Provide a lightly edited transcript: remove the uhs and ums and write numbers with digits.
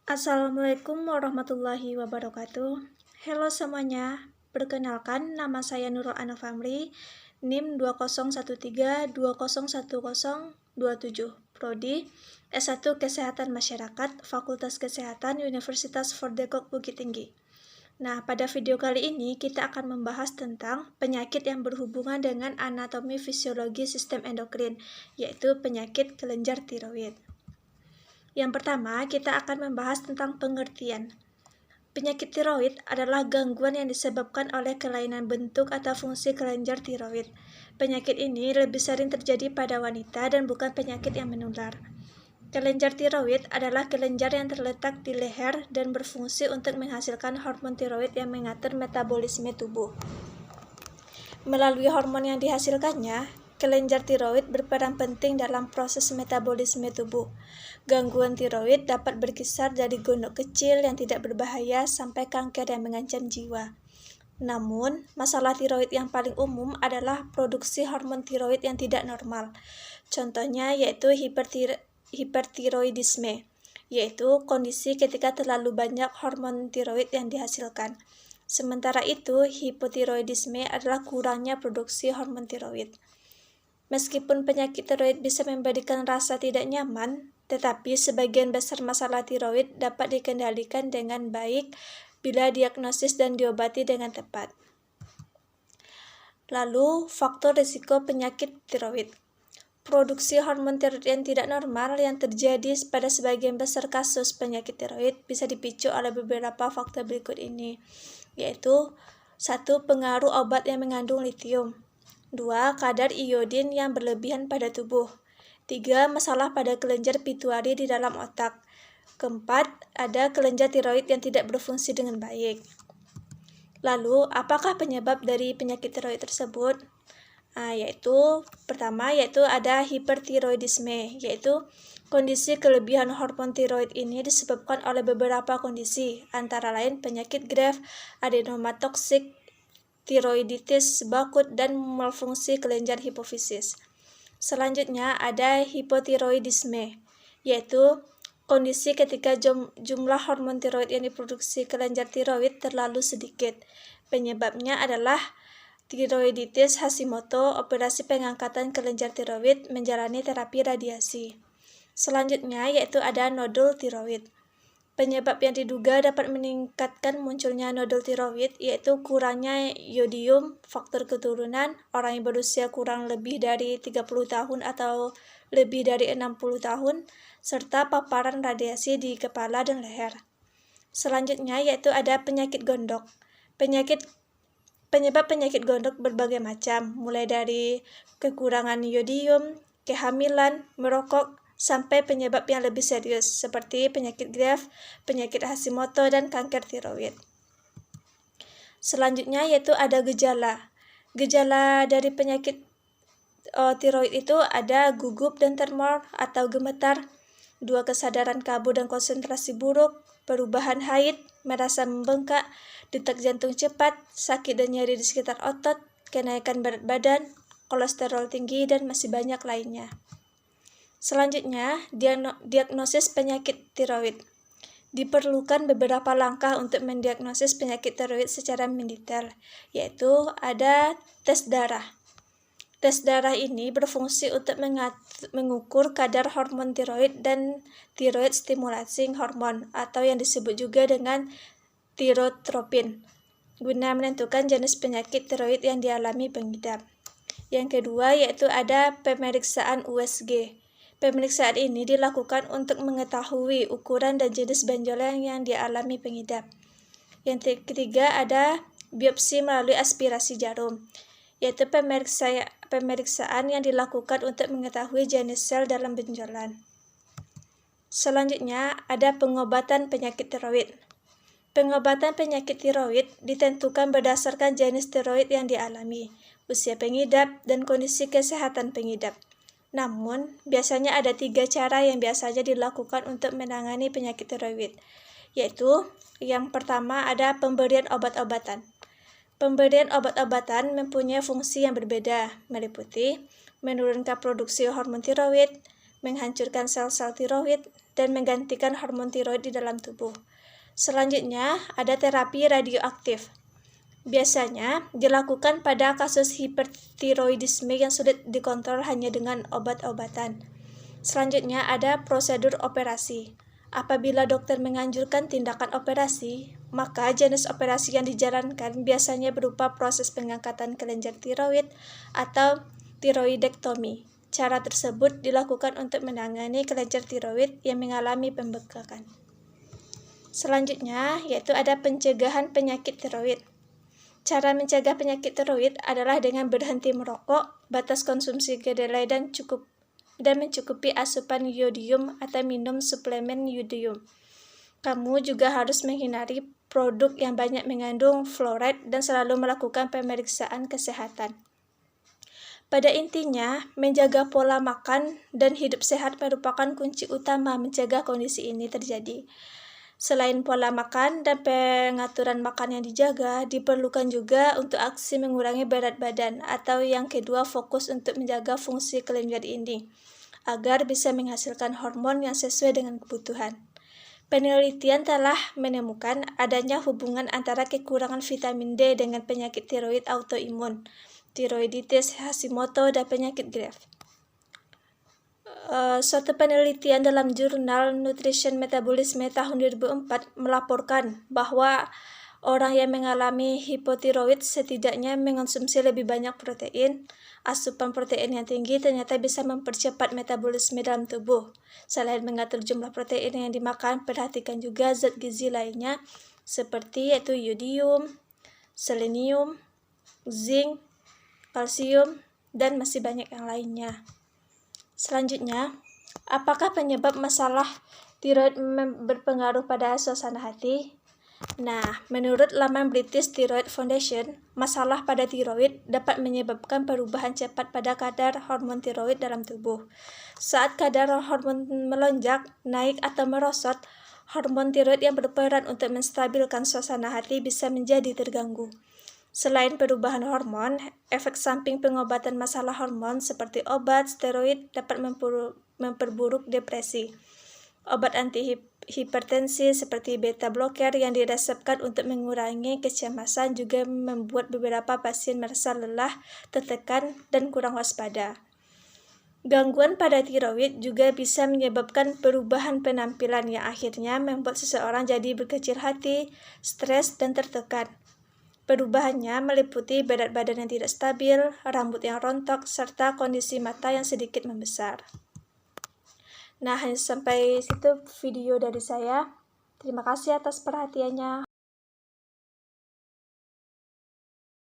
Assalamualaikum warahmatullahi wabarakatuh. Halo semuanya, perkenalkan nama saya Nurul Anafamri, NIM 2013201027, Prodi S1 Kesehatan Masyarakat, Fakultas Kesehatan Universitas Fordekok Bukit Tinggi. Nah, pada video kali ini kita akan membahas tentang penyakit yang berhubungan dengan anatomi fisiologi sistem endokrin, yaitu penyakit kelenjar tiroid. Yang pertama, kita akan membahas tentang pengertian. Penyakit tiroid adalah gangguan yang disebabkan oleh kelainan bentuk atau fungsi kelenjar tiroid. Penyakit ini lebih sering terjadi pada wanita dan bukan penyakit yang menular. Kelenjar tiroid adalah kelenjar yang terletak di leher dan berfungsi untuk menghasilkan hormon tiroid yang mengatur metabolisme tubuh. Melalui hormon yang dihasilkannya, kelenjar tiroid berperan penting dalam proses metabolisme tubuh. Gangguan tiroid dapat berkisar dari gondok kecil yang tidak berbahaya sampai kanker yang mengancam jiwa. Namun, masalah tiroid yang paling umum adalah produksi hormon tiroid yang tidak normal. Contohnya yaitu hipertiroidisme, yaitu kondisi ketika terlalu banyak hormon tiroid yang dihasilkan. Sementara itu, hipotiroidisme adalah kurangnya produksi hormon tiroid. Meskipun penyakit tiroid bisa memberikan rasa tidak nyaman, tetapi sebagian besar masalah tiroid dapat dikendalikan dengan baik bila diagnosis dan diobati dengan tepat. Lalu, faktor risiko penyakit tiroid. Produksi hormon tiroid yang tidak normal yang terjadi pada sebagian besar kasus penyakit tiroid bisa dipicu oleh beberapa faktor berikut ini, yaitu 1. Pengaruh obat yang mengandung litium. 2. Kadar iodin yang berlebihan pada tubuh. 3. Masalah pada kelenjar pituitari di dalam otak. Keempat, ada kelenjar tiroid yang tidak berfungsi dengan baik. Lalu, apakah penyebab dari penyakit tiroid tersebut? Pertama ada hipertiroidisme, yaitu kondisi kelebihan hormon tiroid ini disebabkan oleh beberapa kondisi, antara lain penyakit Graves, adenoma toksik, tiroiditis bakut, dan malfungsi kelenjar hipofisis. Selanjutnya ada hipotiroidisme, yaitu kondisi ketika jumlah hormon tiroid yang diproduksi kelenjar tiroid terlalu sedikit. Penyebabnya adalah tiroiditis Hashimoto, operasi pengangkatan kelenjar tiroid, menjalani terapi radiasi. Selanjutnya yaitu ada nodul tiroid. Penyebab yang diduga dapat meningkatkan munculnya nodul tiroid yaitu kurangnya yodium, faktor keturunan, orang yang berusia kurang lebih dari 30 tahun atau lebih dari 60 tahun, serta paparan radiasi di kepala dan leher. Selanjutnya yaitu ada penyakit gondok. Penyebab penyakit gondok berbagai macam, mulai dari kekurangan yodium, kehamilan, merokok, sampai penyebab yang lebih serius seperti penyakit Graves, penyakit Hashimoto, dan kanker tiroid. Selanjutnya yaitu ada gejala. Gejala dari penyakit tiroid itu ada gugup dan tremor atau gemetar, 2 kesadaran kabur dan konsentrasi buruk, perubahan haid, merasa membengkak, detak jantung cepat, sakit dan nyeri di sekitar otot, kenaikan berat badan, kolesterol tinggi, dan masih banyak lainnya. Selanjutnya, diagnosis penyakit tiroid. Diperlukan beberapa langkah untuk mendiagnosis penyakit tiroid secara mendetail, yaitu ada tes darah. Tes darah ini berfungsi untuk mengukur kadar hormon tiroid dan tiroid stimulating hormone atau yang disebut juga dengan tirotropin, guna menentukan jenis penyakit tiroid yang dialami pengidap. Yang kedua yaitu ada pemeriksaan USG. Pemeriksaan ini dilakukan untuk mengetahui ukuran dan jenis benjolan yang dialami pengidap. Yang ketiga ada biopsi melalui aspirasi jarum, yaitu pemeriksaan yang dilakukan untuk mengetahui jenis sel dalam benjolan. Selanjutnya ada pengobatan penyakit tiroid. Pengobatan penyakit tiroid ditentukan berdasarkan jenis tiroid yang dialami, usia pengidap, dan kondisi kesehatan pengidap. Namun, biasanya ada 3 cara yang biasanya dilakukan untuk menangani penyakit tiroid, yaitu yang pertama ada pemberian obat-obatan. Pemberian obat-obatan mempunyai fungsi yang berbeda, meliputi menurunkan produksi hormon tiroid, menghancurkan sel-sel tiroid, dan menggantikan hormon tiroid di dalam tubuh. Selanjutnya, ada terapi radioaktif. Biasanya dilakukan pada kasus hipertiroidisme yang sulit dikontrol hanya dengan obat-obatan. Selanjutnya ada prosedur operasi. Apabila dokter menganjurkan tindakan operasi, maka jenis operasi yang dijalankan biasanya berupa proses pengangkatan kelenjar tiroid atau tiroidektomi. Cara tersebut dilakukan untuk menangani kelenjar tiroid yang mengalami pembengkakan. Selanjutnya yaitu ada pencegahan penyakit tiroid. Cara mencegah penyakit tiroid adalah dengan berhenti merokok, batas konsumsi kedelai dan mencukupi asupan yodium atau minum suplemen yodium. Kamu juga harus menghindari produk yang banyak mengandung fluoride dan selalu melakukan pemeriksaan kesehatan. Pada intinya, menjaga pola makan dan hidup sehat merupakan kunci utama mencegah kondisi ini terjadi. Selain pola makan dan pengaturan makan yang dijaga, diperlukan juga untuk aksi mengurangi berat badan atau yang kedua fokus untuk menjaga fungsi kelenjar ini agar bisa menghasilkan hormon yang sesuai dengan kebutuhan. Penelitian telah menemukan adanya hubungan antara kekurangan vitamin D dengan penyakit tiroid autoimun, tiroiditis Hashimoto, dan penyakit Graves. Suatu penelitian dalam jurnal Nutrition Metabolism tahun 2004 melaporkan bahwa orang yang mengalami hipotiroid setidaknya mengonsumsi lebih banyak protein. Asupan protein yang tinggi ternyata bisa mempercepat metabolisme dalam tubuh. Selain mengatur jumlah protein yang dimakan, perhatikan juga zat gizi lainnya seperti yaitu yodium, selenium, zinc, kalsium, dan masih banyak yang lainnya. Selanjutnya, apakah penyebab masalah tiroid berpengaruh pada suasana hati? Nah, menurut laman British Thyroid Foundation, masalah pada tiroid dapat menyebabkan perubahan cepat pada kadar hormon tiroid dalam tubuh. Saat kadar hormon melonjak, naik atau merosot, hormon tiroid yang berperan untuk menstabilkan suasana hati bisa menjadi terganggu. Selain perubahan hormon, efek samping pengobatan masalah hormon seperti obat steroid dapat memperburuk depresi. Obat antihipertensi seperti beta blocker yang diresepkan untuk mengurangi kecemasan juga membuat beberapa pasien merasa lelah, tertekan, dan kurang waspada. Gangguan pada tiroid juga bisa menyebabkan perubahan penampilan yang akhirnya membuat seseorang jadi berkecil hati, stres, dan tertekan. Perubahannya meliputi berat badan yang tidak stabil, rambut yang rontok, serta kondisi mata yang sedikit membesar. Nah, sampai situ video dari saya. Terima kasih atas perhatiannya.